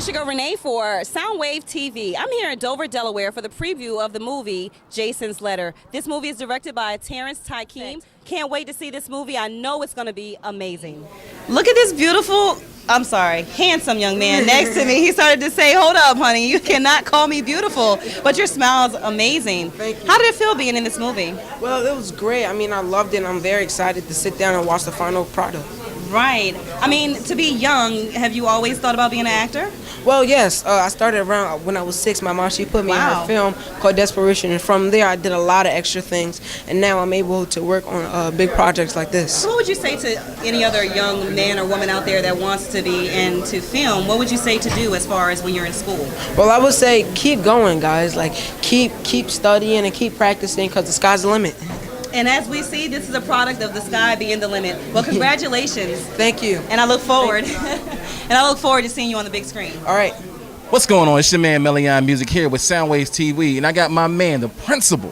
It's your girl Renee for Soundwave TV. I'm here in Dover, Delaware for the preview of the movie Jason's Letter. This movie is directed by Terrence Tykeem. Can't wait to see this movie. I know it's going to be amazing. Look at this beautiful, handsome young man next to me. He started to say, hold up, honey, you cannot call me beautiful, but your smile is amazing. Thank you. How did it feel being in this movie? Well, it was great. I mean, I loved it, and I'm very excited to sit down and watch the final product. Right. I mean, to be young, have you always thought about being an actor? Well, yes. I started around when I was 6. My mom, she put me in Wow. her film called Desperation, and from there I did a lot of extra things, and now I'm able to work on big projects like this. So what would you say to any other young man or woman out there that wants to be into film? What would you say to do as far as when you're in school? Well, I would say keep going, guys. Like, keep studying and keep practicing, because the sky's the limit. And as we see, this is a product of the sky being the limit. Well, congratulations. Thank you. And I look forward. And I look forward to seeing you on the big screen. All right. What's going on? It's your man Melion Music here with Soundwaves TV, and I got my man, the principal,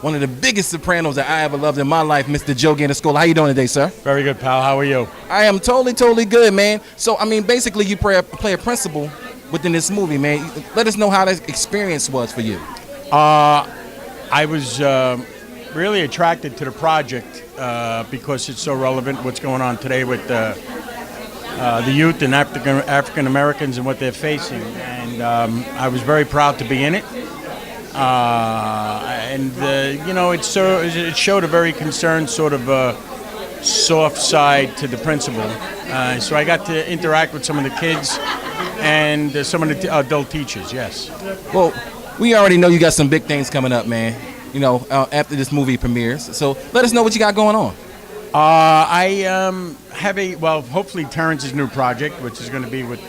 one of the biggest sopranos that I ever loved in my life, Mr. Joe Gannascoli. How you doing today, sir? Very good, pal. How are you? I am totally good, man. So, I mean, basically, you play a principal within this movie, man. Let us know how that experience was for you. I was really attracted to the project because it's so relevant what's going on today with the youth and African Americans and what they're facing. And I was very proud to be in it. It showed a very concerned sort of soft side to the principal. So I got to interact with some of the kids and some of the adult teachers, yes. Well, we already know you got some big things coming up, man. You know, after this movie premieres. So let us know what you got going on. I have hopefully Terrence's new project, which is going to be with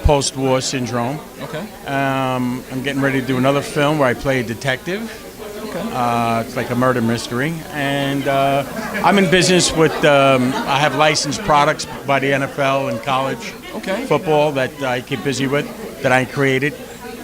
post-war syndrome. Okay. I'm getting ready to do another film where I play a detective. Okay. It's like a murder mystery. And I'm in business with, I have licensed products by the NFL and college football that I keep busy with, that I created.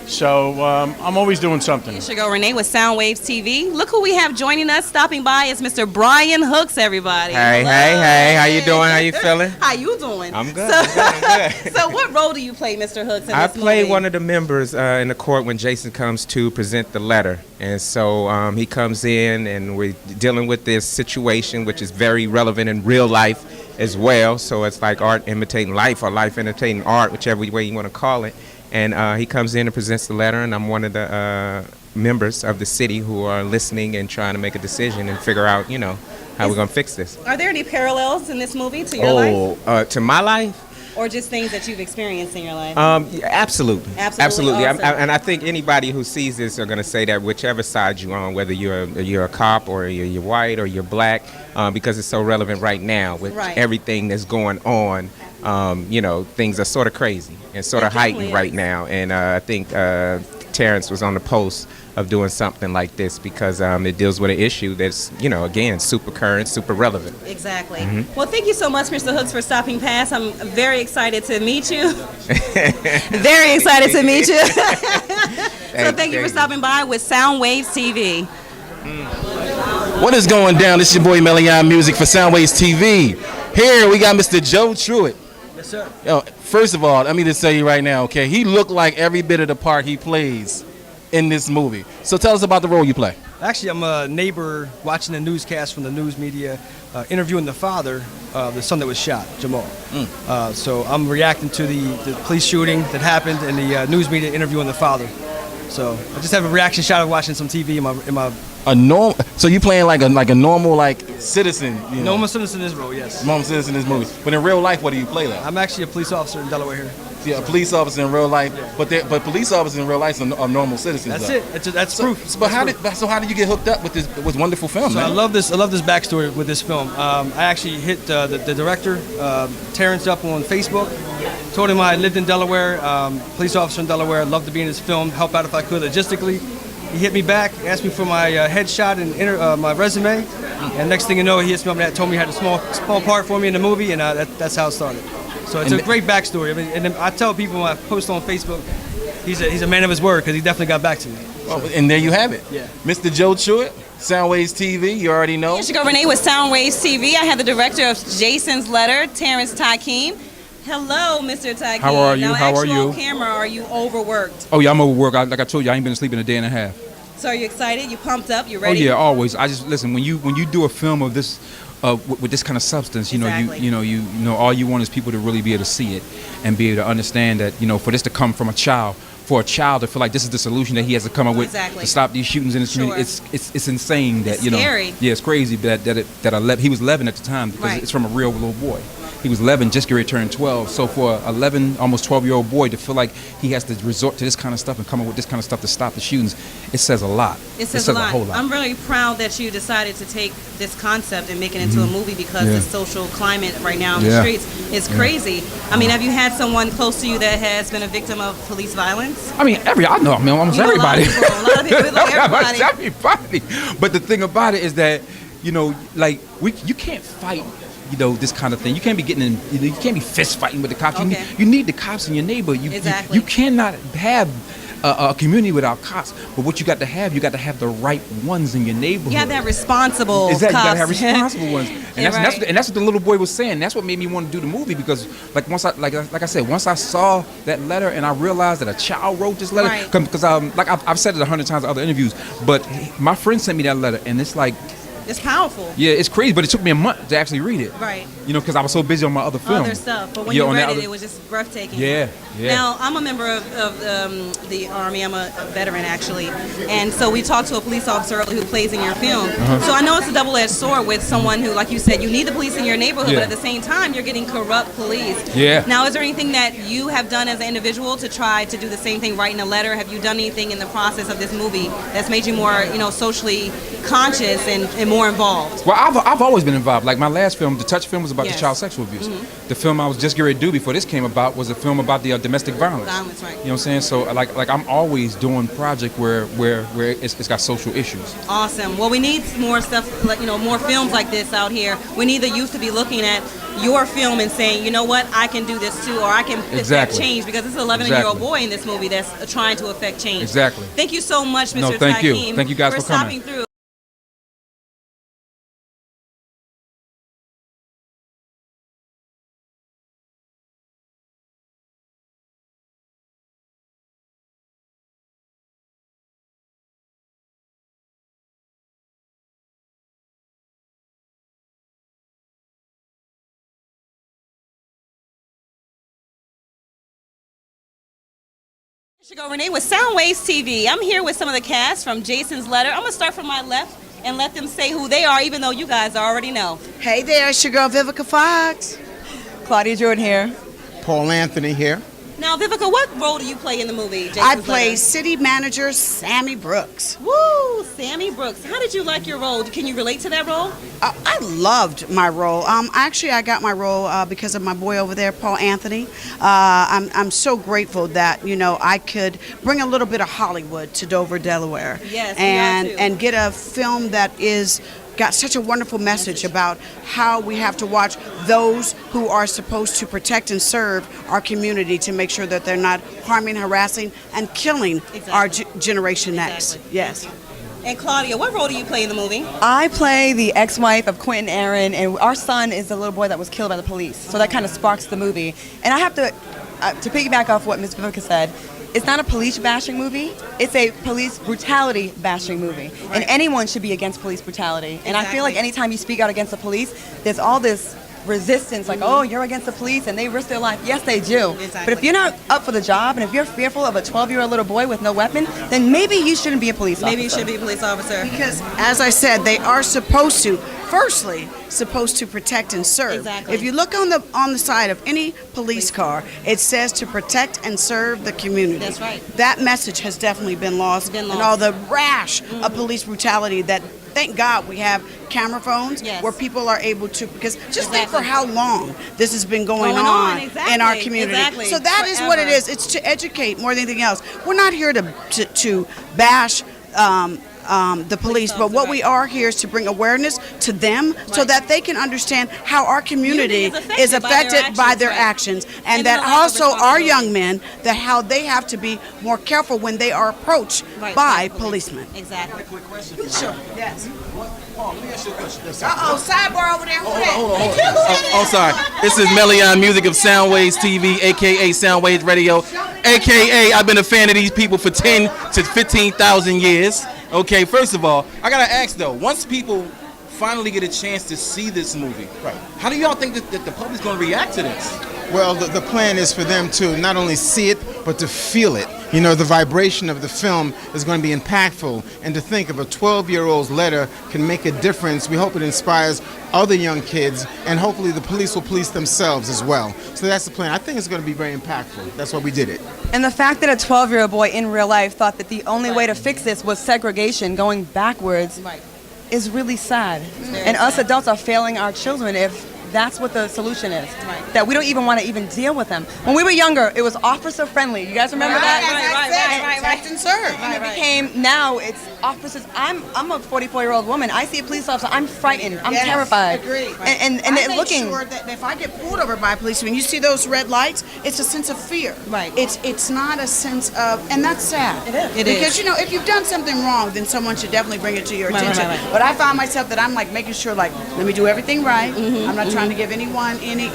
So I'm always doing something. It's your girl Renee with Soundwaves TV. Look who we have joining us. Stopping by is Mr. Brian Hooks, everybody. Hey, how you doing? How you feeling? How you doing? I'm good. I'm good. So what role do you play, Mr. Hooks, in I this play movie? one of the members in the court when Jason comes to present the letter. And so he comes in and we're dealing with this situation, which is very relevant in real life as well. So it's like art imitating life or life imitating art, whichever way you want to call it. And he comes in and presents the letter, and I'm one of the members of the city who are listening and trying to make a decision and figure out, how we're going to fix this. Are there any parallels in this movie to your life? To my life? Or just things that you've experienced in your life? Yeah, absolutely. Absolutely. Awesome. And I think anybody who sees this are going to say that whichever side you're on, whether you're a cop or you're white or you're black, because it's so relevant right now with everything that's going on. Things are sort of crazy and sort of heightened right now. And I think Terrence was on the post of doing something like this because it deals with an issue that's, again, super current, super relevant. Exactly. Mm-hmm. Well, thank you so much, Mr. Hooks, for stopping past. I'm very excited to meet you. Very excited to meet you. So thank you for stopping by with Soundwaves TV. What is going down? This is your boy Melion Music for Soundwaves TV. Here we got Mr. Joe Truitt. Yes, sir. First of all, let me just tell you right now, okay? He looked like every bit of the part he plays in this movie. So tell us about the role you play. Actually, I'm a neighbor watching the newscast from the news media, interviewing the father of the son that was shot, Jamal. So I'm reacting to the police shooting that happened and the news media interviewing the father. So I just have a reaction shot of watching some TV in my So you playing like a normal citizen? normal citizen in this role, yes. Normal citizen in this movie. But in real life, what do you play like? I'm actually a police officer in Delaware here. Yeah, a police officer in real life, but police officers in real life are normal citizens. That's though. it. That's proof. But how did you get hooked up with this wonderful film? So man? I love this backstory with this film. I actually hit the director, Terrence, up on Facebook. Told him I lived in Delaware, police officer in Delaware. I'd love to be in this film, help out if I could logistically. He hit me back, asked me for my headshot and my resume. And next thing you know, he hits me up and told me he had a small part for me in the movie, and that's how it started. So it's a great backstory. I mean, and I tell people when I post on Facebook, he's a man of his word because he definitely got back to me. Well, and there you have it. Yeah. Mr. Joe Truitt, Soundwaves TV, you already know. It's your girl Renee with Soundwaves TV. I have the director of Jason's Letter, Terrence Tykeem. Hello, Mr. Tykeem. How are you? Now, How are actual you? On camera, are you overworked? Oh yeah, I'm overworked. Like I told you, I ain't been asleep in a day and a half. So are you excited? You pumped up? You Oh ready? yeah, always. I just listen when you do a film of this, with this kind of substance, Exactly. you know, all you want is people to really be able to see it and be able to understand that, for this to come from a child. For a child to feel like this is the solution that he has to come up with Exactly. to stop these shootings in his Sure. community, it's insane that It's scary. Yeah, it's crazy he was 11 at the time because Right. it's from a real little boy. He was 11, just getting ready to turn 12. So for an 11, almost 12-year-old boy to feel like he has to resort to this kind of stuff and come up with this kind of stuff to stop the shootings, it says a lot. It says a lot. whole lot. I'm really proud that you decided to take this concept and make it into a movie because Yeah. the social climate right now in the Yeah. streets is crazy. I mean, have you had someone close to you that has been a victim of police violence? I mean, almost You know everybody. A lot of people, like everybody. Almost everybody. But the thing about it is that, like you can't fight, this kind of thing. You can't be getting in, you can't be fist fighting with the cops. Okay. You need the cops in your neighborhood. Exactly. You cannot have a community without cops. But what you got to have the right ones in your neighborhood. You have that responsible Exactly, cops. you gotta have responsible ones, and Yeah, that's right. and that's what the little boy was saying. That's what made me want to do the movie because, like I said, once I saw that letter and I realized that a child wrote this letter, Right. because like I've said it 100 times in other interviews, but my friend sent me that letter, and it's like, It's powerful. yeah, it's crazy, but it took me a month to actually read it. Right. Because I was so busy on my other film. Other stuff, but when Yeah, you on read that it, other- it was just breathtaking. Yeah, yeah. Now, I'm a member of the Army. I'm a veteran, actually. And so we talked to a police officer earlier who plays in your film. Uh-huh. So I know it's a double-edged sword with someone who, like you said, you need the police in your neighborhood, Yeah. but at the same time, you're getting corrupt police. Yeah. Now, is there anything that you have done as an individual to try to do the same thing, writing a letter? Have you done anything in the process of this movie that's made you more, socially conscious and more involved? Well, I've always been involved. Like my last film, the Touch film, was about Yes. the child sexual abuse. The film I was just getting ready to do before this came about was a film about the domestic violence. Violence, right. You know what I'm saying? So like I'm always doing project where it's got social issues. Awesome. Well, we need more stuff, like more films like this out here. We need the youth to be looking at your film and saying, you know what, I can do this too, or I can affect Exactly. change, because it's an 11-year-old Exactly. boy in this movie that's trying to affect change. Exactly. Thank you so much, Mr. No, thank you. Tykeem, Thank you guys for coming. stopping through. Chico Renee with Soundwaves TV. I'm here with some of the cast from Jason's Letter. I'm going to start from my left and let them say who they are, even though you guys already know. Hey there, it's your girl Vivica Fox. Claudia Jordan here. Paul Anthony here. Now, Vivica, what role do you play in the movie, Jason's I play Letter? City Manager Sammy Brooks. Woo, Sammy Brooks. How did you like your role? Can you relate to that role? I loved my role. Actually, I got my role because of my boy over there, Paul Anthony. I'm so grateful that I could bring a little bit of Hollywood to Dover, Delaware, Yes, we are too. and get a film that got such a wonderful message about how we have to watch those who are supposed to protect and serve our community to make sure that they're not harming, harassing, and killing our generation next. Exactly. Yes. And Claudia, what role do you play in the movie? I play the ex-wife of Quentin Aaron, and our son is the little boy that was killed by the police. So that kind of sparks the movie. And I have to piggyback off what Ms. Vivica said, it's not a police bashing movie, it's a police brutality bashing movie. And anyone should be against police brutality. And I feel like anytime you speak out against the police, there's all this resistance, like, oh, you're against the police and they risk their life. Yes, they do. Exactly. But if you're not up for the job and if you're fearful of a 12-year-old little boy with no weapon, then maybe you shouldn't be a police officer. Maybe you should be a police officer. Because, as I said, they are supposed to protect and serve. Exactly. If you look on the side of any police car, it says to protect and serve the community. That's right. That message has definitely been lost. Been And lost. all the rash of police brutality that, thank God, we have camera phones Yes. where people are able to, because just think Exactly. for how long this has been going Going on, in our exactly, community. exactly. So that is what it Forever. is. It's to educate more than anything else. We're not here to bash the police, but what we are here is to bring awareness to them so that they can understand how our community is affected by their actions, and that also our young men, that how they have to be more careful when they are approached by policemen. Exactly. Quick question. Sure. Yes. Paul, let me ask you a question. Sidebar over there. Oh, sorry. This is Melion Music of Soundwaves TV, a.k.a. Soundwaves Radio, a.k.a. I've been a fan of these people for 10 to 15,000 years. Okay, first of all, I got to ask, though, once people finally get a chance to see this movie, how do y'all think that the public's going to react to this? Well, the plan is for them to not only see it, but to feel it. You know, the vibration of the film is going to be impactful. And to think of a 12-year-old's letter can make a difference. We hope it inspires other young kids, and hopefully the police will police themselves as well. So that's the plan. I think it's going to be very impactful. That's why we did it. And the fact that a 12-year-old boy in real life thought that the only way to fix this was segregation, going backwards, is really sad. And us adults are failing our children if that's what the solution is. That we don't even want to even deal with them. When we were younger, it was officer friendly. You guys remember that? Protect and serve. And it became, now it's officers. I'm a 44-year-old woman. I see a police officer, I'm frightened. I'm terrified. Agreed. And they're looking. Sure that if I get pulled over by a policeman, you see those red lights, it's a sense of fear. Right. It's not a sense of, and that's sad. It is. Because, you know, if you've done something wrong, then someone should definitely bring it to your attention. But I found myself that I'm like making sure, like, let me do everything right. I'm not trying to give anyone any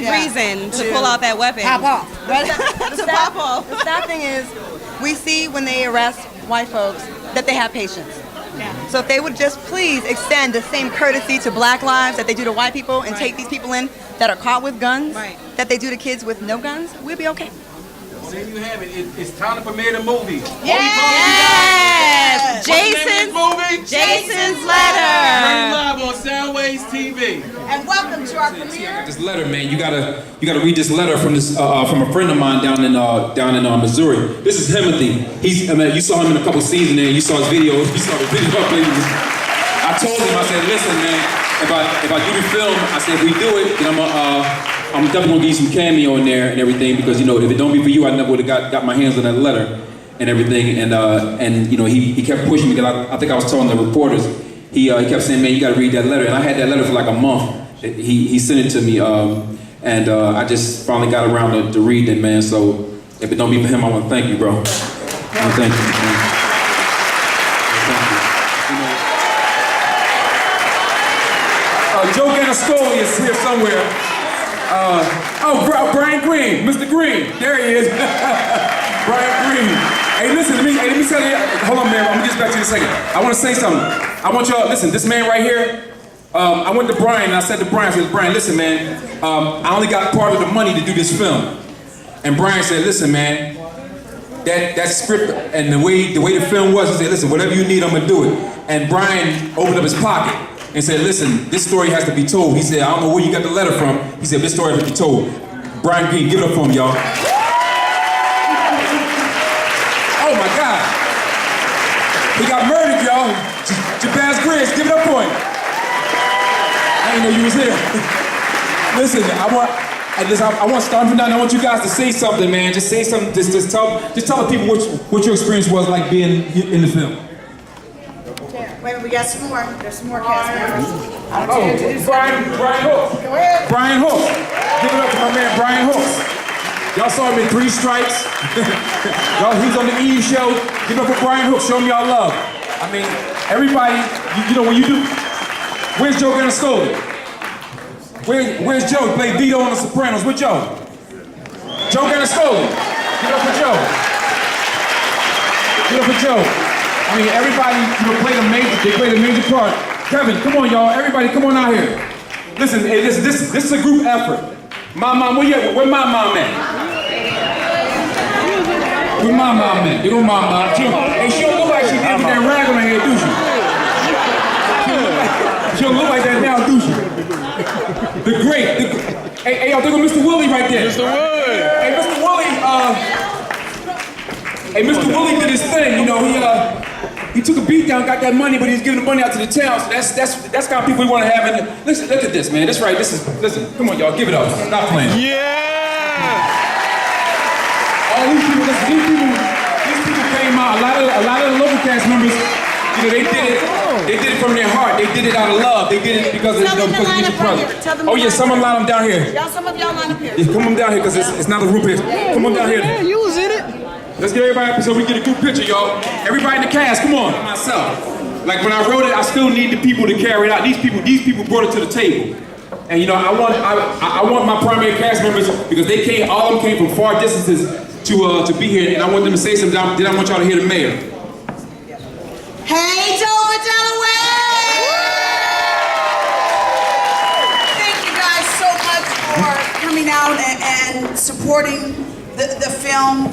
reason to pull out that weapon. Pop off. The sad thing is, we see when they arrest white folks that they have patience. So if they would just please extend the same courtesy to black lives that they do to white people, and take these people in that are caught with guns, that they do to kids with no guns, we'll be okay. Well, there you have it. It's time to premiere the movie. Yes! Jason's Letter. Live on Soundwaves TV. And welcome to our premiere. This letter, man, you gotta read this letter from this from a friend of mine down in Missouri. This is Timothy. You saw him in a couple scenes in there. You saw his video. You saw the video. I told him, I said, listen, man, if I do the film, I said, if we do it, then I'm definitely gonna give you some cameo in there and everything, because you know, if it don't be for you, I never would have got my hands on that letter and everything. And you know, he kept pushing me, because I think I was telling the reporters. He kept saying, man, you got to read that letter. And I had that letter for like a month. He sent it to me, and I just finally got around to reading it, man. So if it don't be for him, I want to thank you, bro. I want to thank you, man. Joe Gannascoli is here somewhere. Brian Green, Mr. Green. There he is. Brian Green. Hey, listen, let me tell you. Hold on, man. I'm gonna get back to you in a second. I want to say something. I want y'all, listen, this man right here, I went to Brian and I said to Brian, listen, man, I only got part of the money to do this film. And Brian said, listen, man, that script and the way the film was, he said, listen, whatever you need, I'm gonna do it. And Brian opened up his pocket and said, listen, this story has to be told. He said, I don't know where you got the letter from. He said, this story has to be told. Brian Green, give it up for him, y'all. Oh my God. He got murdered, y'all. Jabaz Griggs, give it up for him. I didn't know you was here. Listen, I want to start from down. I want you guys to say something, man. Just say something. Just tell the people what your experience was like being in the film. Wait, we got some more. There's some more cast members. Brian Hooks. Go ahead. Brian Hooks. Give it up to my man, Brian Hooks. Y'all saw him in 3 Strikes. Y'all, he's on the Eve show. Give it up for Brian Hooks. Show him y'all love. I mean, everybody, you know, when you do. Where's Joe Gannascoli? Where's Joe? He played Vito on The Sopranos. Where's Joe? Joe Gannascoli. Give it up for Joe. Give it up for Joe. I mean, everybody, you know, played a major part. Kevin, come on, y'all. Everybody, come on out here. Listen, hey, this is a group effort. My mom, where my mom at? Where my mom at? You know my mom. She don't look like she did with that rag on her head, do she? She don't look like that now, do she? Hey, y'all, there go Mr. Willie right there. Mr. Willie. Hey, Mr. Willie did his thing, you know, he took a beat down, got that money, but he's giving the money out to the town, so that's kind of people we want to have in there. Listen, look at this, man, that's right, listen, come on, y'all, give it up, stop playing. Yeah! All these people came out, a lot of the local cast members You know, they did it. They did it from their heart. They did it out of love. They did it because he's your brother. Oh yeah, someone line them down here. Some of y'all line up here. Yeah, come on down here because it's not a group here. Come on down here. Yeah, you was in it. Let's get everybody up so we get a good picture, y'all. Everybody in the cast, come on. Myself. Like when I wrote it, I still need the people to carry it out. These people brought it to the table. And you know, I want my primary cast members, because they came, all of them came from far distances to be here, and I want them to say something. Then I want y'all to hear the mayor. Hey, Dover, Delaware! Thank you guys so much for coming out and supporting the film.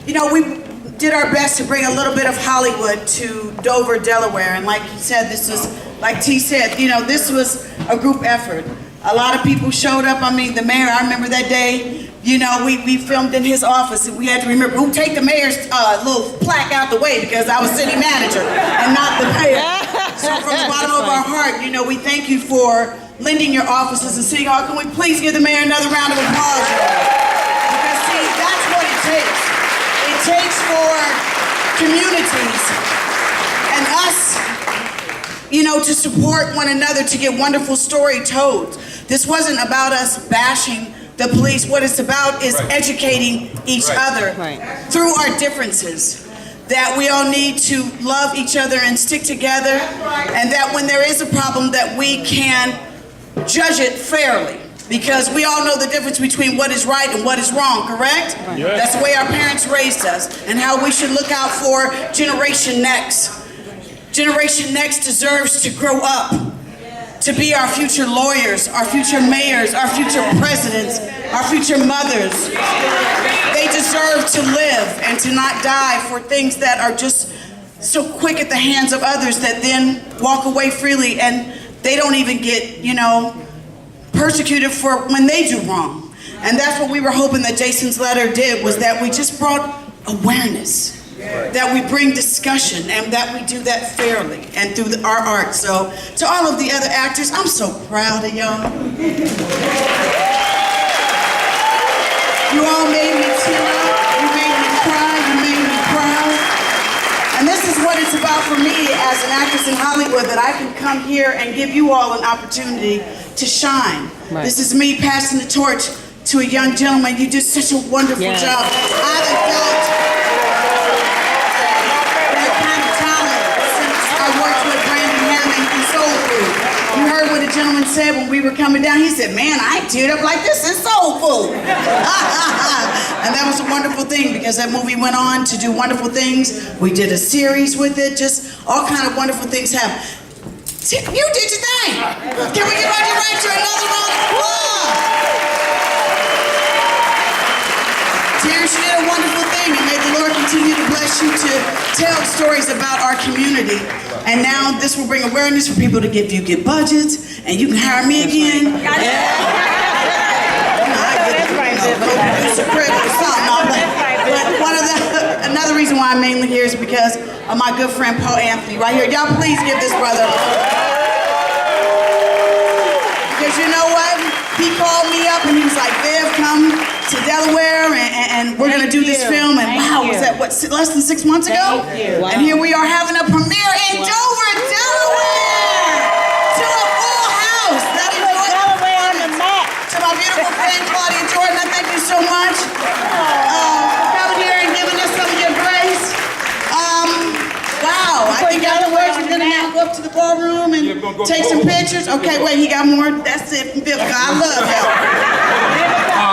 You know, we did our best to bring a little bit of Hollywood to Dover, Delaware, and like you said, this was, like T said, you know, this was a group effort. A lot of people showed up. I mean, the mayor, I remember that day, you know, we filmed in his office, and we had to remember who take the mayor's little plaque out the way, because I was city manager and not the mayor. So from the bottom of our heart, you know, we thank you for lending your offices to City Hall. Can we please give the mayor another round of applause? Because see, that's what it takes. It takes for communities and us, you know, to support one another, to get wonderful story told. This wasn't about us bashing the police. What it's about is educating each other through our differences. That we all need to love each other and stick together, and that when there is a problem that we can judge it fairly. Because we all know the difference between what is right and what is wrong, correct? Yes. That's the way our parents raised us, and how we should look out for Generation Next. Generation Next deserves to grow up, to be our future lawyers, our future mayors, our future presidents, our future mothers. They deserve to live and to not die for things that are just so quick at the hands of others, that then walk away freely, and they don't even get, you know, persecuted for when they do wrong. And that's what we were hoping that Jason's letter did, was that we just brought awareness, that we bring discussion, and that we do that fairly and through our art. So to all of the other actors, I'm so proud of y'all. You all made me tear up, you made me cry, you made me proud. And this is what it's about for me as an actress in Hollywood, that I can come here and give you all an opportunity to shine. This is me passing the torch to a young gentleman. You did such a wonderful job. I haven't felt that kind of talent since I worked with Brandon Hammond in Soul Food. You heard what the gentleman said when we were coming down. He said, man, I teared up like this in Soul Food. And that was a wonderful thing, because that movie went on to do wonderful things. We did a series with it, just all kind of wonderful things happen. You did your thing. Can we give our director another round of applause? Terrence, you did a wonderful thing, and may the Lord continue to bless you to tell stories about our community. And now this will bring awareness for people to get budgets, and you can hire me again. But another reason why I'm mainly here is because of my good friend Paul Anthony right here. Y'all please give this brother. Because you know what? He called me up and he was like, Viv, come to Delaware and we're gonna do this film. And wow, was that what, less than 6 months ago? Wow. And here we are having a premiere in Dover, Delaware! To a full house. That is Delaware on the map. To my beautiful friend Claudia Jordan, I thank you so much for coming here and giving us some of your grace. Wow, I think afterwards we're gonna now go up to the ballroom and take some pictures. Okay, wait, he got more. That's it, Vivica. I love y'all.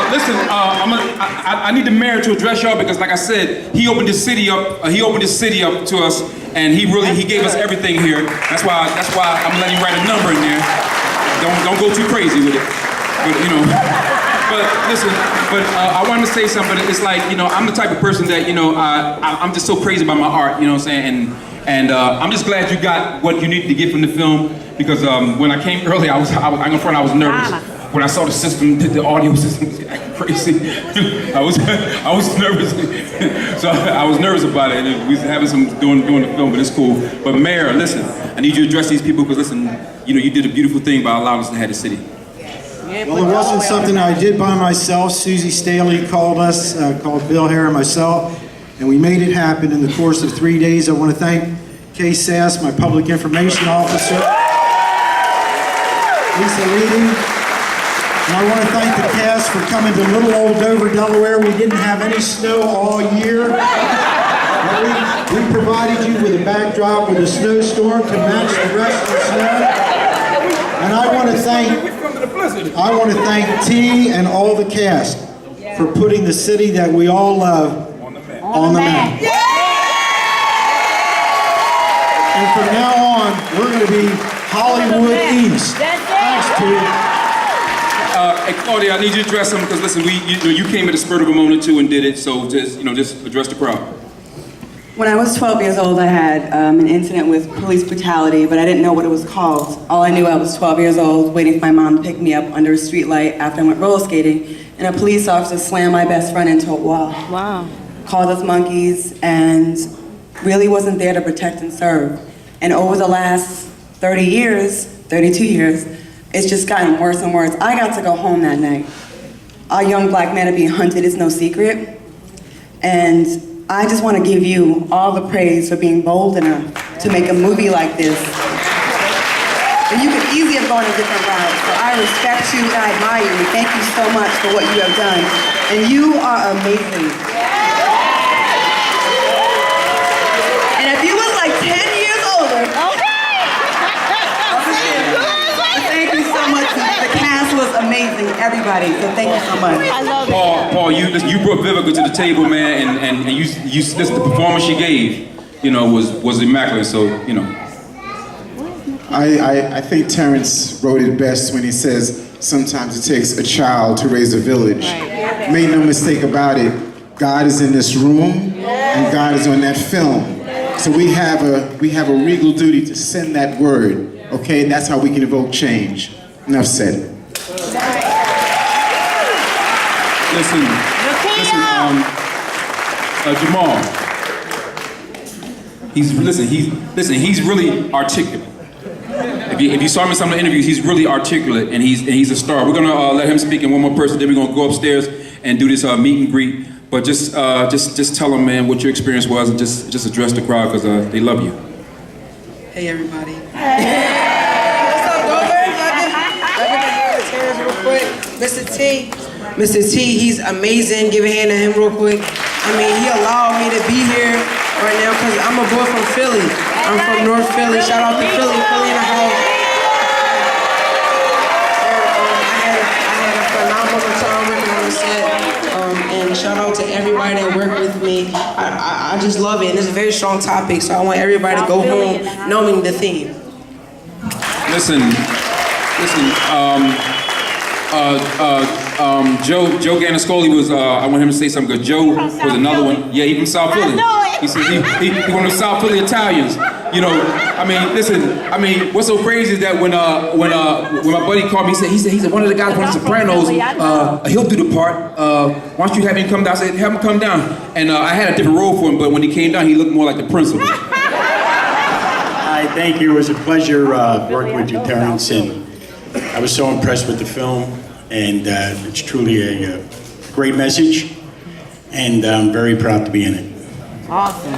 Listen, I need the mayor to address y'all, because, like I said, he opened this city up. He opened this city up to us, and he gave us everything here. That's why I'm letting him write a number in there. Don't go too crazy with it. But you know. But listen, I wanted to say something. It's like, you know, I'm the type of person that, you know, I'm just so crazy about my art, you know what I'm saying? And I'm just glad you got what you needed to get from the film, because when I came early, I was nervous. When I saw the system, the audio system was acting crazy. I was nervous. So I was nervous about it. And we was having some doing the film, but it's cool. But Mayor, listen, I need you to address these people, because listen, you know, you did a beautiful thing by allowing us to have the city. Well, it wasn't something I did by myself. Susie Staley called us, called Bill Hare and myself, and we made it happen in the course of 3 days. I want to thank Kay Sass, my public information officer, Lisa Leading. And I want to thank the cast for coming to little old Dover, Delaware. We didn't have any snow all year. But we provided you with a backdrop with a snowstorm to match the rest of the snow. And I want to thank T and all the cast for putting the city that we all love on the map. And from now on, we're going to be Hollywood East. Thanks, T. Hey, Claudia, I need you to address something because listen, you came at a spur of a moment too and did it. So just address the crowd. When I was 12 years old, I had an incident with police brutality, but I didn't know what it was called. All I knew, I was 12 years old, waiting for my mom to pick me up under a street light after I went roller skating, and a police officer slammed my best friend into a wall. Wow. Called us monkeys, and really wasn't there to protect and serve. And over the last 32 years, it's just gotten worse and worse. I got to go home that night. Our young black men are being hunted, it's no secret. And I just want to give you all the praise for being bold enough to make a movie like this. And you could easily have gone a different route. So I respect you and I admire you. Thank you so much for what you have done. And you are amazing. And if you was like 10 years older, thank you so much. The cast was amazing, everybody. So thank you so much. I love it. Paul, you brought Vivica to the table, man, and you the performance she gave, was immaculate. So, I think Terrence wrote it best when he says, sometimes it takes a child to raise a village. Right. Make no mistake about it, God is in this room, and God is on that film. So we have a regal duty to send that word, okay? And that's how we can evoke change. Enough said. Listen, Jamal. He's really articulate. If you saw him in some of the interviews, he's really articulate and he's a star. We're gonna let him speak in one more person. Then we're gonna go upstairs and do this meet and greet. But just tell him, man, what your experience was, and just address the crowd because they love you. Hey, everybody. What's up, Dover? Real quick. Mr. T, he's amazing. Give a hand to him real quick. I mean, he allowed me to be here right now because I'm a boy from Philly. I'm from North Philly. Shout out to Philly in the house. I had a phenomenal time working on the set. And shout out to everybody that worked with me. I just love it. And it's a very strong topic, so I want everybody to go home knowing the theme. Listen. Joe Gannascoli was. I want him to say something good. Joe was another one. Yeah, he from South Philly. He said he one of the South Philly Italians. What's so crazy is that when my buddy called me, he said one of the guys from The Sopranos, he'll do the part. Why don't you have him come down? I said, have him come down. And I had a different role for him, but when he came down, he looked more like the principal. Hi, thank you. It was a pleasure working with you, Terrence, and I was so impressed with the film, and it's truly a great message, and I'm very proud to be in it. Awesome.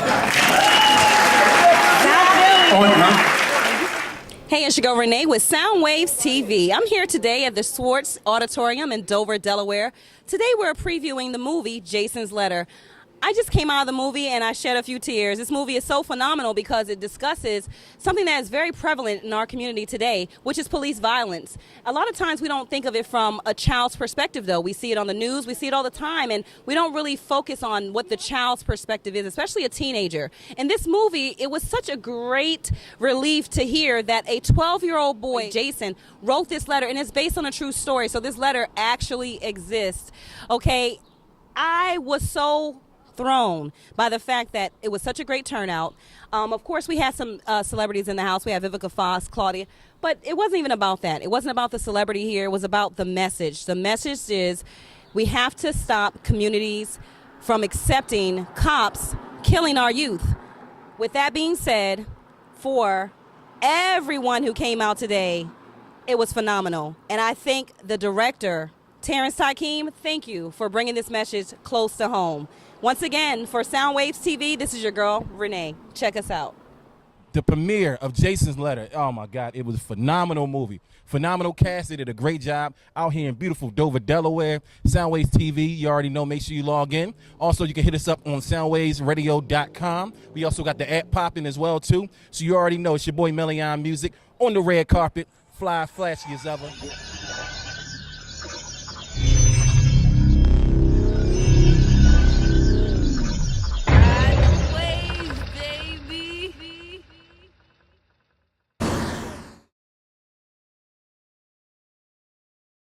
Hey, it's your girl Renee with Soundwaves TV. I'm here today at the Schwartz Auditorium in Dover, Delaware. Today we're previewing the movie Jason's Letter. I just came out of the movie and I shed a few tears. This movie is so phenomenal because it discusses something that is very prevalent in our community today, which is police violence. A lot of times we don't think of it from a child's perspective, though. We see it on the news, we see it all the time, and we don't really focus on what the child's perspective is, especially a teenager. In this movie, it was such a great relief to hear that a 12-year-old boy, Jason, wrote this letter, and it's based on a true story, so this letter actually exists. Okay, I was so thrown by the fact that it was such a great turnout. Of course, we had some celebrities in the house. We had Vivica Fox, Claudia, but it wasn't even about that. It wasn't about the celebrity here. It was about the message. The message is we have to stop communities from accepting cops killing our youth. With that being said, for everyone who came out today, it was phenomenal. And I thank the director, Terrence Tykeem, thank you for bringing this message close to home. Once again, for Soundwaves TV, this is your girl, Renee. Check us out. the premiere of Jason's Letter. Oh my God, it was a phenomenal movie. Phenomenal cast. They did a great job out here in beautiful Dover, Delaware. Soundwaves TV, you already know, make sure you log in. Also, you can hit us up on soundwavesradio.com. We also got the app popping as well, too. So you already know it's your boy Melion Music on the red carpet. Fly, flashy as ever.